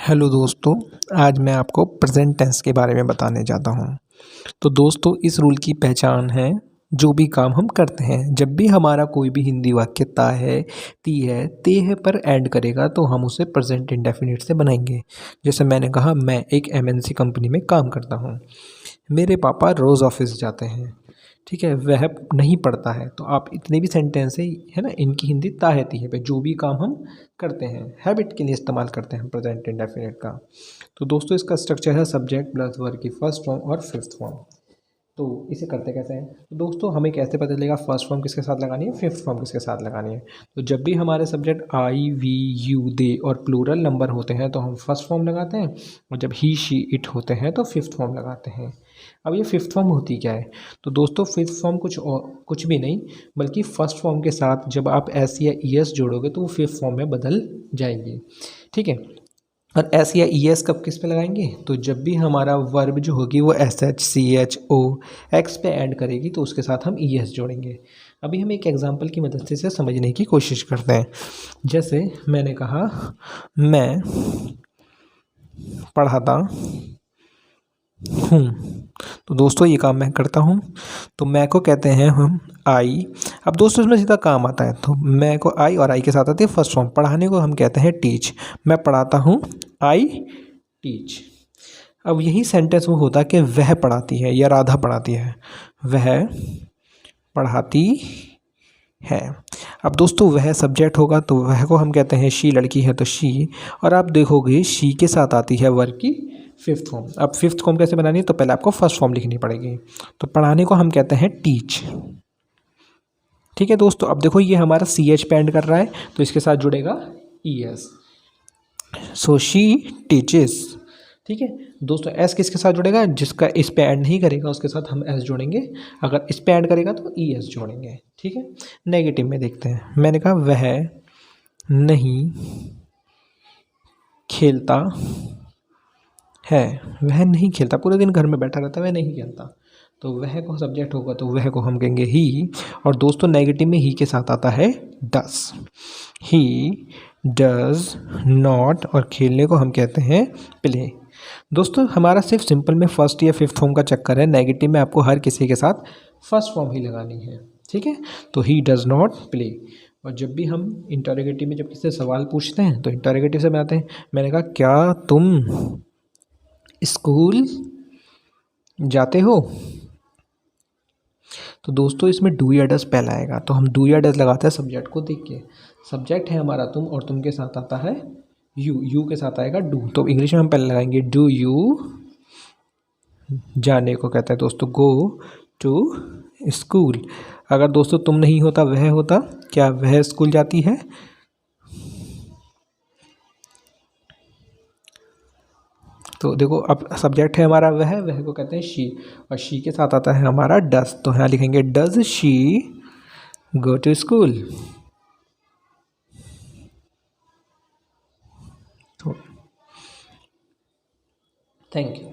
Hello दोस्तों, आज मैं आपको प्रेजेंट टेंस के बारे में बताने जाता हूँ। तो दोस्तों, इस रूल की पहचान है, जो भी काम हम करते हैं, जब भी हमारा कोई भी हिंदी वाक्य ता है, ती है, ते है पर एंड करेगा तो हम उसे प्रेजेंट इंडेफिनिट से बनाएंगे। जैसे मैंने कहा, मैं एक एमएनसी कंपनी में काम करता हूँ। मेरे पापा रोज़ ऑफिस जाते हैं। ठीक है, वह नहीं पढ़ता है। तो आप इतने भी सेंटेंस है ना, इनकी हिंदी ता है ती है पे जो भी काम हम करते हैं, हैबिट के लिए इस्तेमाल करते हैं प्रेजेंट इंडेफिनिट का। तो दोस्तों, इसका स्ट्रक्चर है सब्जेक्ट प्लस वर्ब की फर्स्ट फॉर्म और फिफ्थ फॉर्म। तो इसे करते कैसे हैं? तो दोस्तों, हमें कैसे पता चलेगा फर्स्ट फॉर्म किसके साथ लगानी है, फिफ्थ फॉर्म किसके साथ लगानी है? तो जब भी हमारे सब्जेक्ट आई, वी, यू, दे और प्लूरल नंबर होते हैं तो हम फर्स्ट फॉर्म लगाते हैं, और जब ही, शी, इट होते हैं तो फिफ्थ फॉर्म लगाते हैं। अब ये फिफ्थ फॉर्म होती क्या है? तो दोस्तों, फिफ्थ फॉर्म कुछ भी नहीं, बल्कि फर्स्ट फॉर्म के साथ जब आप एस या ई एस जोड़ोगे तो वो फिफ्थ फॉर्म में बदल जाएगी। ठीक है, और एस या ई एस कब किस पे लगाएंगे? तो जब भी हमारा वर्ब जो होगी वो एस एच, सी एच, ओ, एक्स पे ऐड करेगी तो उसके साथ हम ई एस जोड़ेंगे। अभी हम एक एग्जांपल की मदद से इसे समझने की कोशिश करते हैं। जैसे मैंने कहा, मैं पढ़ाता हूँ। तो दोस्तों, ये काम मैं करता हूँ, तो मैं को कहते हैं हम आई। अब दोस्तों, इसमें सीधा काम आता है, तो मैं को आई और आई के साथ आती है फर्स्ट फॉर्म। पढ़ाने को हम कहते हैं टीच। मैं पढ़ाता हूँ, आई टीच। अब यही सेंटेंस वो होता कि वह पढ़ाती है या राधा पढ़ाती है, वह पढ़ाती है। अब दोस्तों, वह सब्जेक्ट होगा तो वह को हम कहते हैं शी, लड़की है तो शी। और आप देखोगे शी के साथ आती है वर्ब की फिफ्थ फॉर्म। अब फिफ्थ फॉर्म कैसे बनानी है? तो पहले आपको फर्स्ट फॉर्म लिखनी पड़ेगी। तो पढ़ाने को हम कहते हैं टीच। ठीक है दोस्तों, अब देखो ये हमारा सी एच पे एंड कर रहा है तो इसके साथ जुड़ेगा E S. So she teaches. ठीक है दोस्तों, एस किसके साथ जुड़ेगा? जिसका इस पे ऐड नहीं करेगा उसके साथ हम एस जोड़ेंगे, अगर इस पे ऐड करेगा तो ई एस जोड़ेंगे। ठीक है, नेगेटिव में देखते हैं। मैंने कहा, वह नहीं खेलता है। वह नहीं खेलता, पूरे दिन घर में बैठा रहता है, वह नहीं खेलता। तो वह को सब्जेक्ट होगा तो वह को हम कहेंगे ही। और दोस्तों, नेगेटिव में ही के साथ आता है डस। ही डज नॉट, और खेलने को हम कहते हैं प्ले। दोस्तों, हमारा सिर्फ सिंपल में फर्स्ट या फिफ्थ फॉर्म का चक्कर है, नेगेटिव में आपको हर किसी के साथ फर्स्ट फॉर्म ही लगानी है। ठीक है, तो ही डज नॉट प्ले। और जब भी हम इंटरोगेटिव में जब किसी से सवाल पूछते हैं तो इंटरोगेटिव से बनाते हैं। मैंने कहा, क्या तुम स्कूल जाते हो? तो दोस्तों, इसमें डू या डज पहला आएगा, तो हम डू या डज लगाते हैं सब्जेक्ट को देख के। सब्जेक्ट है हमारा तुम, और तुम के साथ आता है यू, यू के साथ आएगा डू। तो इंग्लिश में हम पहले लगाएंगे डू यू। जाने को कहता है दोस्तों गो टू स्कूल। अगर दोस्तों तुम नहीं होता, वह होता, क्या वह स्कूल जाती है? तो देखो, अब सब्जेक्ट है हमारा वह को कहते हैं शी, और शी के साथ आता है हमारा डस। तो यहाँ लिखेंगे does she go to school. तो थैंक यू।